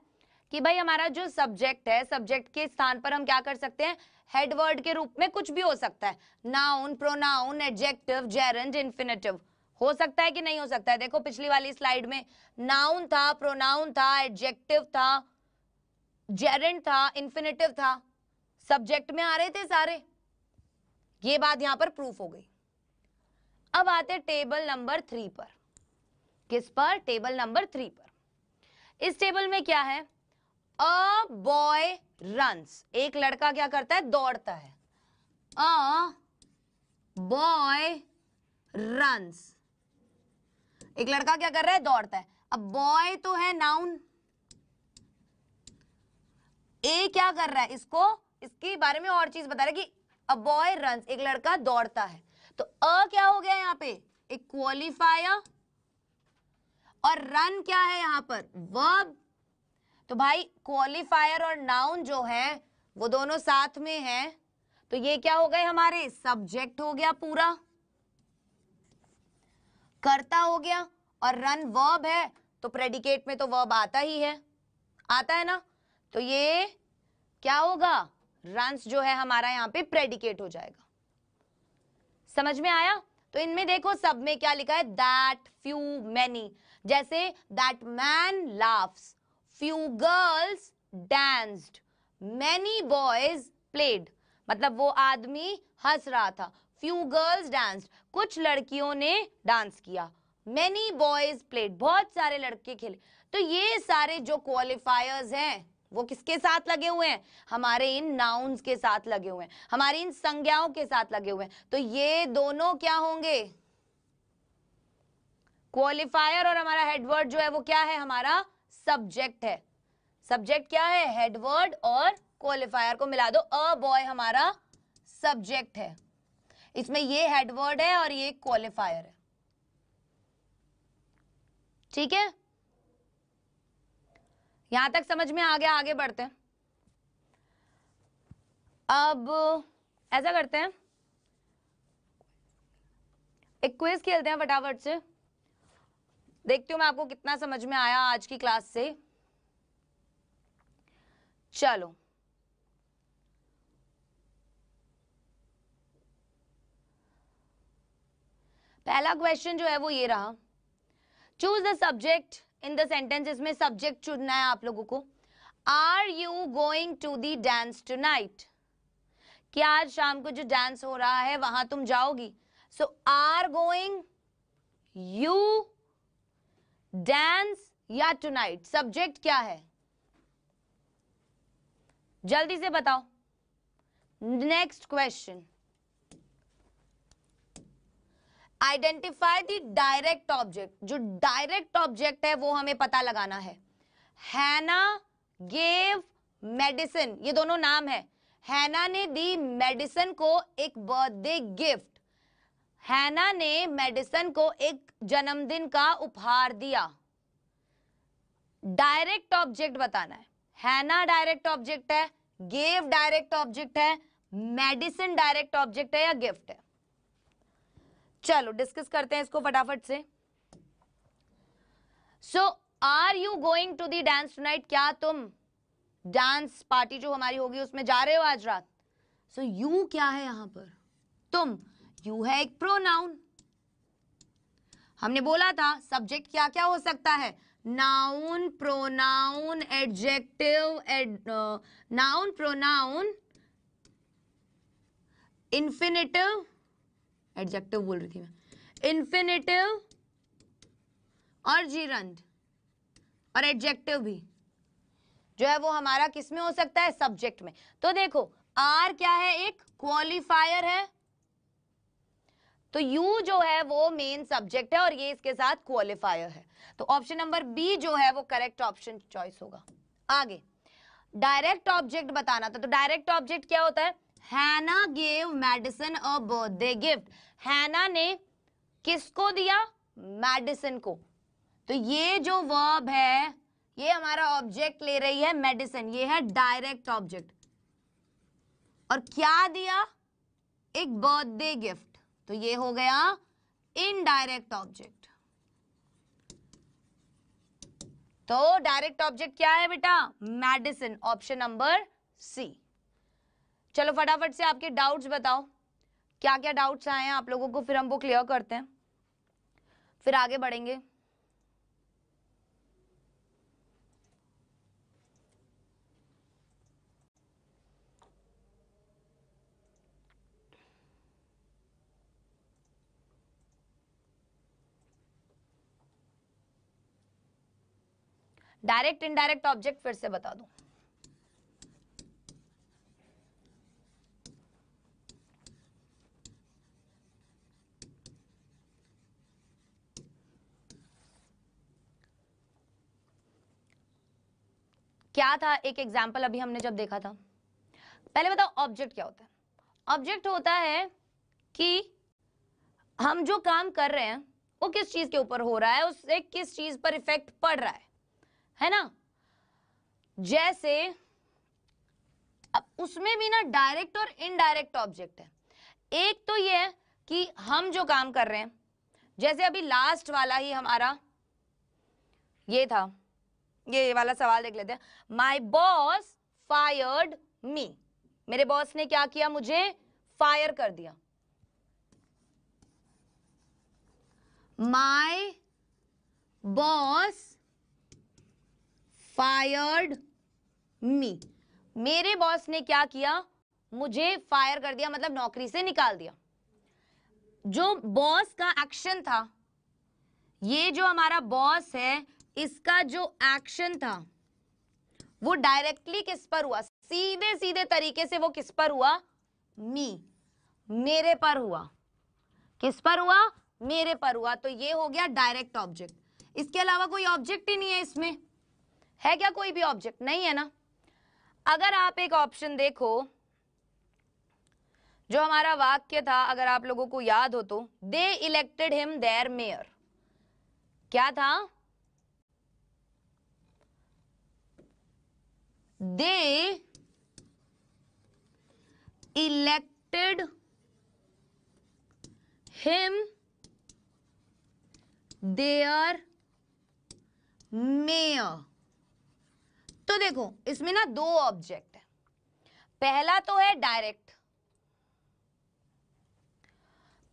कि भाई हमारा जो सब्जेक्ट है, सब्जेक्ट के स्थान पर हम क्या कर सकते हैं, हेड वर्ड के रूप में कुछ भी हो सकता है, noun, pronoun, adjective, gerund, infinitive हो सकता है कि नहीं हो सकता है। देखो पिछली वाली स्लाइड में नाउन था, प्रोनाउन था, एडजेक्टिव था, जेरेंड था, इन्फिनेटिव था, सब्जेक्ट में आ रहे थे सारे। ये बात यहां पर प्रूफ हो गई। अब आते टेबल नंबर 3 पर। किस पर? टेबल नंबर 3 पर। इस टेबल में क्या है, अ बॉय रन्स, एक लड़का क्या करता है, दौड़ता है। अ बॉय रन्स, एक लड़का क्या कर रहा है, दौड़ता है। अब बॉय तो है नाउन, ए क्या कर रहा है, इसको इसके बारे में और चीज बता रहा है कि अ बॉय रन्स, एक लड़का दौड़ता है। तो अ क्या हो गया यहाँ पे, एक क्वालिफायर, और रन क्या है यहां पर, वर्ब। तो भाई क्वालिफायर और नाउन जो है वो दोनों साथ में है, तो ये क्या हो गए हमारे, सब्जेक्ट हो गया पूरा, करता हो गया, और रन वर्ब है, तो प्रेडिकेट में तो वर्ब आता ही है, आता है ना, तो ये क्या होगा, रन्स जो है हमारा यहाँ पे प्रेडिकेट हो जाएगा। समझ में आया? तो इनमें देखो सब में क्या लिखा है, दैट, फ्यू, मैनी। जैसे that man laughs, few girls danced, many boys played, मतलब वो आदमी हंस रहा था। फ्यू गर्ल्स डांस्ड, कुछ लड़कियों ने डांस किया। मैनी बॉयज प्लेड, बहुत सारे लड़के खेले। तो ये सारे जो क्वालिफायर्स हैं वो किसके साथ लगे हुए हैं, हमारे इन नाउन्स के साथ लगे हुए हैं, हमारी इन संज्ञाओं के साथ लगे हुए हैं। तो ये दोनों क्या होंगे, क्वालिफायर और हमारा हेडवर्ड जो है वो क्या है, हमारा सब्जेक्ट है। सब्जेक्ट क्या है, हेडवर्ड, और क्वालिफायर को मिला दो, अ बॉय हमारा सब्जेक्ट है, इसमें ये हेडवर्ड है और ये क्वालिफायर है। ठीक है, यहां तक समझ में आ गया? आगे बढ़ते हैं। अब ऐसा करते हैं, एक क्विज खेलते हैं फटाफट से, देखती हूं मैं आपको कितना समझ में आया आज की क्लास से। चलो पहला क्वेश्चन जो है वो ये रहा, choose the subject in the sentence. इसमें सब्जेक्ट चुनना है आप लोगों को। Are you going to the dance tonight, क्या आज शाम को जो डांस हो रहा है वहां तुम जाओगी। सो आर गोइंग, यू, डांस या टुनाइट, सब्जेक्ट क्या है, जल्दी से बताओ। Next question, identify the direct object. जो डायरेक्ट ऑब्जेक्ट है वो हमें पता लगाना है। हैना गेव मेडिसिन, ये दोनों नाम है। हैना ने दी मेडिसिन को एक बर्थडे गिफ्ट, हैना ने मेडिसिन को एक जन्मदिन का उपहार दिया। डायरेक्ट ऑब्जेक्ट बताना है। हैना डायरेक्ट ऑब्जेक्ट है, गेव डायरेक्ट ऑब्जेक्ट है, मेडिसिन डायरेक्ट ऑब्जेक्ट है या गिफ्ट है। चलो डिस्कस करते हैं इसको फटाफट से। So are you going to the dance tonight, क्या तुम डांस पार्टी जो हमारी होगी उसमें जा रहे हो आज रात। सो यू क्या है यहां पर, तुम, यू है एक प्रोनाउन। हमने बोला था सब्जेक्ट क्या क्या हो सकता है, noun, pronoun, adjective, noun, pronoun, infinitive, adjective बोल रही थी मैं, इन्फिनेटिव और जीरंड, और एडजेक्टिव भी जो है वो हमारा किस में हो सकता है, सब्जेक्ट में। तो देखो आर क्या है, एक क्वालिफायर है, तो यू जो है वो मेन सब्जेक्ट है और ये इसके साथ क्वालिफायर है। तो ऑप्शन नंबर बी जो है वो करेक्ट ऑप्शन चॉइस होगा। आगे डायरेक्ट ऑब्जेक्ट बताना था, तो डायरेक्ट ऑब्जेक्ट क्या होता है, हैना gave medicine a birthday gift, हैना ने किसको दिया, मेडिसिन को। तो ये जो वर्ब है ये हमारा ऑब्जेक्ट ले रही है मेडिसिन, ये है डायरेक्ट ऑब्जेक्ट। और क्या दिया? एक बर्थडे गिफ्ट, तो ये हो गया इनडायरेक्ट ऑब्जेक्ट। तो डायरेक्ट ऑब्जेक्ट क्या है बेटा? Medicine, option number C. चलो फटाफट से आपके डाउट्स बताओ, क्या क्या डाउट्स आए हैं आप लोगों को, फिर हम वो क्लियर करते हैं, फिर आगे बढ़ेंगे। डायरेक्ट इनडायरेक्ट ऑब्जेक्ट फिर से बता दूं। क्या था एक एग्जाम्पल अभी हमने जब देखा था? पहले बताओ ऑब्जेक्ट क्या होता है? ऑब्जेक्ट होता है कि हम जो काम कर रहे हैं वो किस चीज के ऊपर हो रहा है, उससे किस चीज पर इफेक्ट पड़ रहा है ना? जैसे अब उसमें भी ना डायरेक्ट और इनडायरेक्ट ऑब्जेक्ट है। एक तो ये है कि हम जो काम कर रहे हैं, जैसे अभी लास्ट वाला ही हमारा ये था, ये वाला सवाल देख लेते हैं। माई बॉस फायर्ड मी, मेरे बॉस ने क्या किया? मुझे फायर कर दिया। माई बॉस फायर्ड मी, मेरे बॉस ने क्या किया? मुझे फायर कर दिया, मतलब नौकरी से निकाल दिया। जो बॉस का एक्शन था, ये जो हमारा बॉस है, इसका जो एक्शन था वो डायरेक्टली किस पर हुआ? सीधे सीधे तरीके से वो किस पर हुआ? मी, मेरे पर हुआ। किस पर हुआ? मेरे पर हुआ। तो ये हो गया डायरेक्ट ऑब्जेक्ट। इसके अलावा कोई ऑब्जेक्ट ही नहीं है इसमें, है क्या कोई भी ऑब्जेक्ट? नहीं है ना। अगर आप एक ऑप्शन देखो, जो हमारा वाक्य था, अगर आप लोगों को याद हो तो, दे इलेक्टेड हिम देयर मेयर, क्या था? दे इलेक्टेड हिम देयर मेयर। तो देखो इसमें ना दो ऑब्जेक्ट है। पहला तो है डायरेक्ट,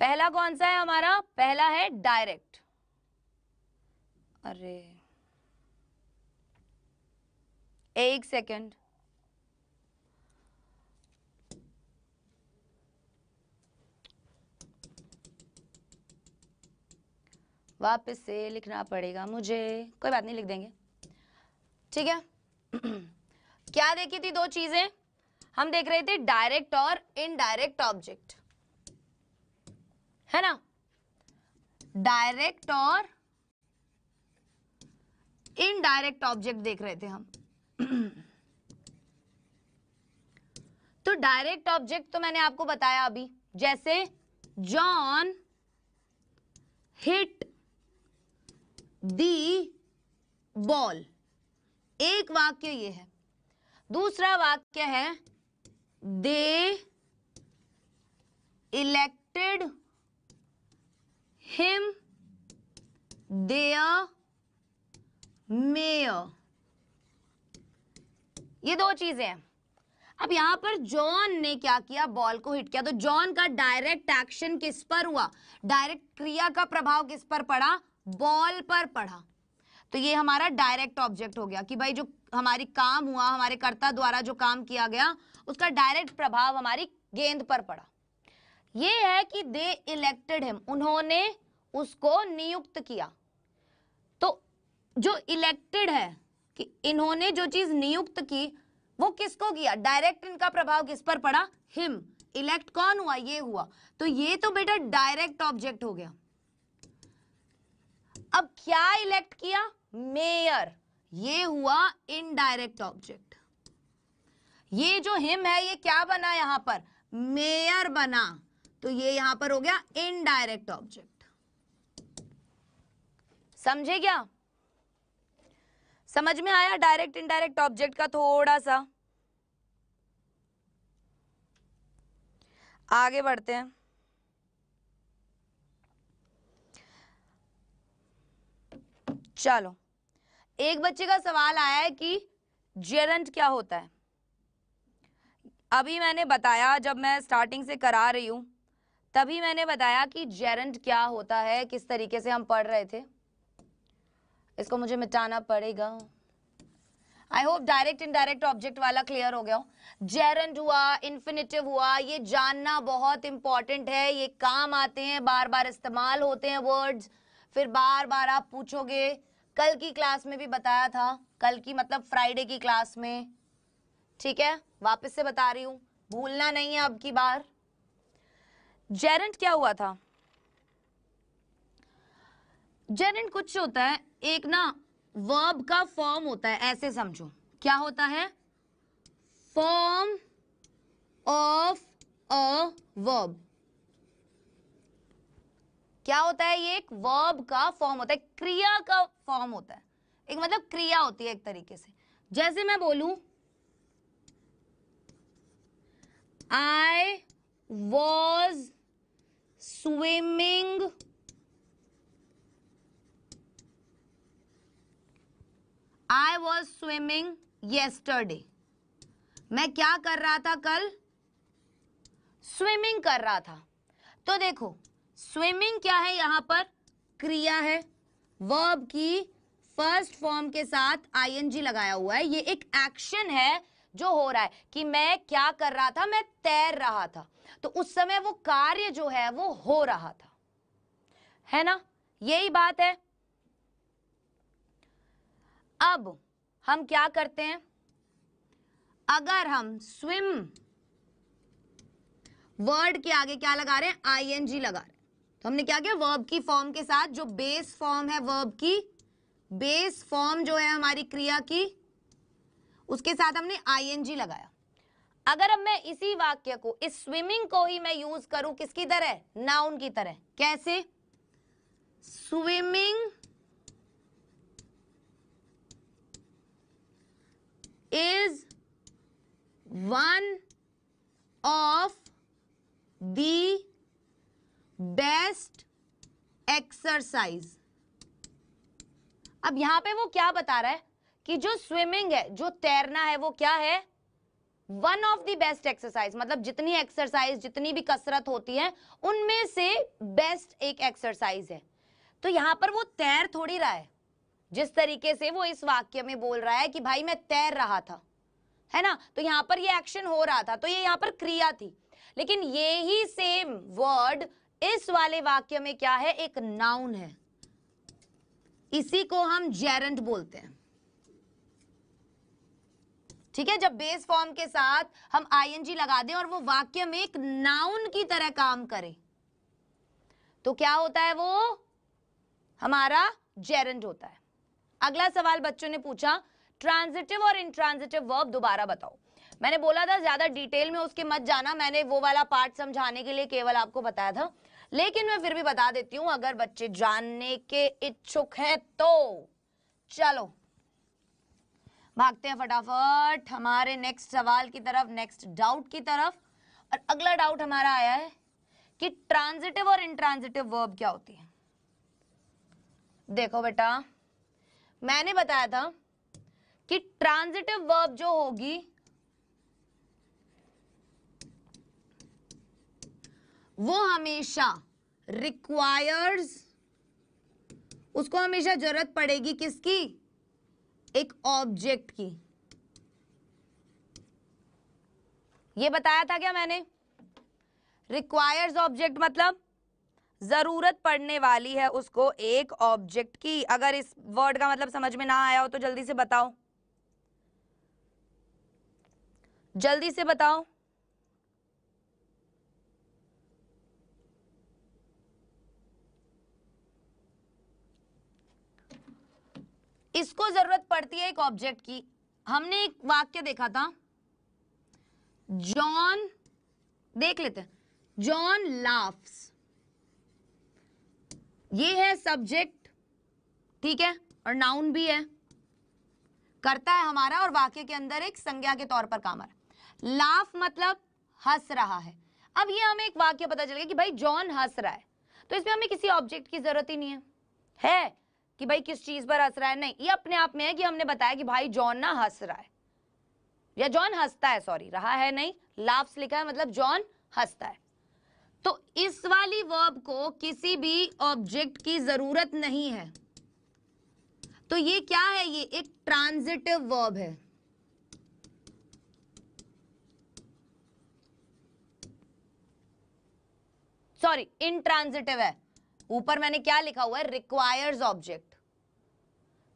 पहला कौन सा है हमारा? पहला है डायरेक्ट। अरे एक सेकेंड, वापस से लिखना पड़ेगा मुझे, कोई बात नहीं, लिख देंगे, ठीक है। क्या देखी थी दो चीजें? हम देख रहे थे डायरेक्ट और इनडायरेक्ट ऑब्जेक्ट, है ना? डायरेक्ट और इनडायरेक्ट ऑब्जेक्ट देख रहे थे हम। तो डायरेक्ट ऑब्जेक्ट तो मैंने आपको बताया अभी, जैसे जॉन हिट दी बॉल, एक वाक्य ये है। दूसरा वाक्य है दे इलेक्टेड हिम देयर मेयर। ये दो चीजें हैं। अब यहां पर जॉन ने क्या किया? बॉल को हिट किया। तो जॉन का डायरेक्ट एक्शन किस पर हुआ? डायरेक्ट क्रिया का प्रभाव किस पर पड़ा? बॉल पर पड़ा। तो ये हमारा डायरेक्ट ऑब्जेक्ट हो गया कि भाई जो हमारी काम हुआ, हमारे कर्ता द्वारा जो काम किया गया, उसका डायरेक्ट प्रभाव हमारी गेंद पर पड़ा। ये है कि दे इलेक्टेड हिम, उन्होंने उसको नियुक्त किया। तो जो इलेक्टेड है कि इन्होंने जो चीज नियुक्त की, वो किसको किया? डायरेक्ट इनका प्रभाव किस पर पड़ा? हिम। इलेक्ट कौन हुआ? ये हुआ। तो ये तो बेटा डायरेक्ट ऑब्जेक्ट हो गया। अब क्या इलेक्ट किया? मेयर, ये हुआ इनडायरेक्ट ऑब्जेक्ट। ये जो हिम है ये क्या बना? यहां पर मेयर बना, तो ये यहां पर हो गया इनडायरेक्ट ऑब्जेक्ट। समझे क्या? समझ में आया डायरेक्ट इनडायरेक्ट ऑब्जेक्ट का थोड़ा सा? आगे बढ़ते हैं। चलो, एक बच्चे का सवाल आया है कि जेरंट क्या होता है। अभी मैंने बताया, जब मैं स्टार्टिंग से करा रही हूं तभी मैंने बताया कि जेरंट क्या होता है, किस तरीके से हम पढ़ रहे थे। इसको मुझे मिटाना पड़ेगा। I hope direct indirect object वाला क्लियर हो गया हो। जेरंट हुआ, इन्फिनिटिव हुआ, ये जानना बहुत इंपॉर्टेंट है, ये काम आते हैं, बार बार इस्तेमाल होते हैं वर्ड्स, फिर बार बार आप पूछोगे। कल की क्लास में भी बताया था, कल की मतलब फ्राइडे की क्लास में, ठीक है, वापस से बता रही हूं, भूलना नहीं है अब की बार। जेरंट क्या हुआ था? जेरंट कुछ होता है, एक ना वर्ब का फॉर्म होता है, ऐसे समझो। क्या होता है? Form of a verb. क्या होता है? ये एक वर्ब का फॉर्म होता है, क्रिया का फॉर्म होता है, एक मतलब क्रिया होती है एक तरीके से। जैसे मैं बोलूं I was swimming yesterday. मैं क्या कर रहा था कल? स्विमिंग कर रहा था। तो देखो, स्विमिंग क्या है यहां पर? क्रिया है, वर्ब की फर्स्ट फॉर्म के साथ आईएनजी लगाया हुआ है। ये एक एक्शन है जो हो रहा है कि मैं क्या कर रहा था, मैं तैर रहा था, तो उस समय वो कार्य जो है वो हो रहा था, है ना? यही बात है। अब हम क्या करते हैं, अगर हम स्विम वर्ड के आगे क्या लगा रहे हैं? आईएनजी लगा रहे हैं। तो हमने क्या किया, वर्ब की फॉर्म के साथ जो बेस फॉर्म है, वर्ब की बेस फॉर्म जो है हमारी क्रिया की, उसके साथ हमने आईएनजी लगाया। अगर अब मैं इसी वाक्य को, इस स्विमिंग को ही मैं यूज करूं किसकी तरह? नाउन की तरह। कैसे? Swimming is one of the best exercise. अब यहां पे वो क्या बता रहा है कि जो स्विमिंग है, जो तैरना है, वो क्या है? One of the best exercise, मतलब जितनी एक्सरसाइज, जितनी भी कसरत होती है उनमें से बेस्ट एक एक्सरसाइज है। तो यहां पर वो तैर थोड़ी रहा है, जिस तरीके से वो इस वाक्य में बोल रहा है कि भाई मैं तैर रहा था, है ना? तो यहां पर ये एक्शन हो रहा था, तो ये यहां पर क्रिया थी। लेकिन ये ही सेम वर्ड इस वाले वाक्य में क्या है? एक नाउन है। इसी को हम जेरंट बोलते हैं, ठीक है? जब बेस फॉर्म के साथ हम आईएनजी लगा दें और वो वाक्य में एक नाउन की तरह काम करे, तो क्या होता है? वो हमारा जेरंट होता है। अगला सवाल बच्चों ने पूछा, ट्रांजिटिव और इंट्रांजिटिव वर्ब दोबारा बताओ। मैंने बोला था ज्यादा डिटेल में उसके मत जाना, मैंने वो वाला पार्ट समझाने के लिए केवल आपको बताया था, लेकिन मैं फिर भी बता देती हूं अगर बच्चे जानने के इच्छुक हैं तो। चलो भागते हैं फटाफट हमारे नेक्स्ट सवाल की तरफ, नेक्स्ट डाउट की तरफ। और अगला डाउट हमारा आया है कि ट्रांजिटिव और इंट्रांजिटिव वर्ब क्या होती है। देखो बेटा, मैंने बताया था कि ट्रांजिटिव वर्ब जो होगी वो हमेशा रिक्वायर्स, उसको हमेशा जरूरत पड़ेगी किसकी? एक ऑब्जेक्ट की। ये बताया था क्या मैंने? रिक्वायर्स ऑब्जेक्ट मतलब जरूरत पड़ने वाली है उसको एक ऑब्जेक्ट की। अगर इस वर्ड का मतलब समझ में ना आया हो तो जल्दी से बताओ, जल्दी से बताओ। इसको जरूरत पड़ती है एक ऑब्जेक्ट की। हमने एक वाक्य देखा था, जॉन, देख लेते हैं, जॉन लाफ्स, ये है सब्जेक्ट, ठीक है, और नाउन भी है। करता है हमारा और वाक्य के अंदर एक संज्ञा के तौर पर काम आ रहा है। लाफ मतलब हंस रहा है। अब ये हमें एक वाक्य पता चल गया कि भाई जॉन हंस रहा है, तो इसमें हमें किसी ऑब्जेक्ट की जरूरत ही नहीं है कि भाई किस चीज पर हंस रहा है, नहीं, ये अपने आप में है कि हमने बताया कि भाई जॉन ना हंस रहा है या जॉन हंसता है, सॉरी, रहा है नहीं, लाफ्स लिखा है मतलब जॉन हंसता है। तो इस वाली वर्ब को किसी भी ऑब्जेक्ट की जरूरत नहीं है, तो ये क्या है, ये एक ट्रांजिटिव वर्ब है। सॉरी, इंट्रांजिटिव है। ऊपर मैंने क्या लिखा हुआ है, रिक्वायर्स ऑब्जेक्ट,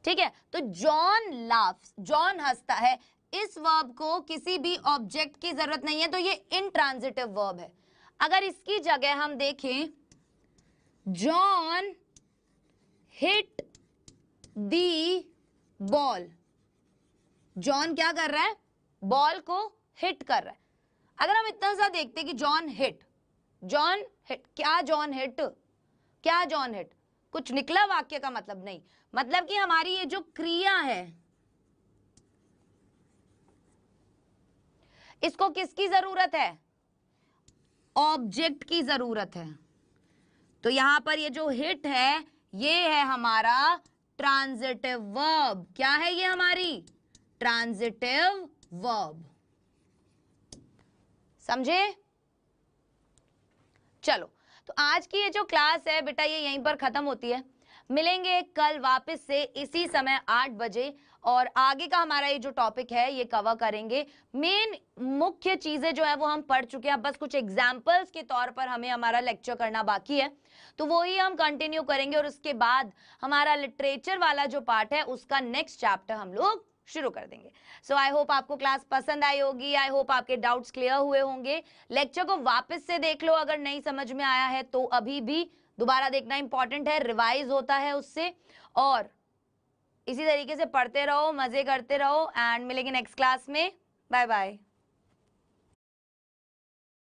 ठीक है। तो जॉन लाफ्स, जॉन हंसता है, इस वर्ब को किसी भी ऑब्जेक्ट की जरूरत नहीं है, तो ये इंट्रांजिटिव वर्ब है। अगर इसकी जगह हम देखें, John hit the ball, John क्या कर रहा है, बॉल को हिट कर रहा है। अगर हम इतना सा देखते कि जॉन हिट, क्या जॉन हिट, क्या जॉन हिट, कुछ निकला वाक्य का मतलब नहीं, मतलब कि हमारी ये जो क्रिया है इसको किसकी जरूरत है, ऑब्जेक्ट की जरूरत है। तो यहां पर ये जो हिट है ये है हमारा ट्रांजिटिव वर्ब। क्या है ये हमारी ट्रांजिटिव वर्ब, समझे। चलो, तो आज की ये जो क्लास है बेटा ये यहीं पर खत्म होती है। मिलेंगे कल वापस से इसी समय 8 बजे और आगे का हमारा ये जो टॉपिक है ये कवर करेंगे। मेन मुख्य चीजें जो है वो हम पढ़ चुके हैं, बस कुछ एग्जाम्पल्स के तौर पर हमें हमारा लेक्चर करना बाकी है, तो वो ही हम कंटिन्यू करेंगे और उसके बाद हमारा लिटरेचर वाला जो पार्ट है उसका नेक्स्ट चैप्टर हम लोग शुरू कर देंगे। सो आई होप आपको क्लास पसंद आई होगी, आई होप आपके डाउट्स क्लियर हुए होंगे। लेक्चर को वापस से देख लो, अगर नहीं समझ में आया है तो अभी भी दोबारा देखना इंपॉर्टेंट है, रिवाइज होता है उससे। और इसी तरीके से पढ़ते रहो, मजे करते रहो एंड मिलेंगे नेक्स्ट क्लास में। Bye bye.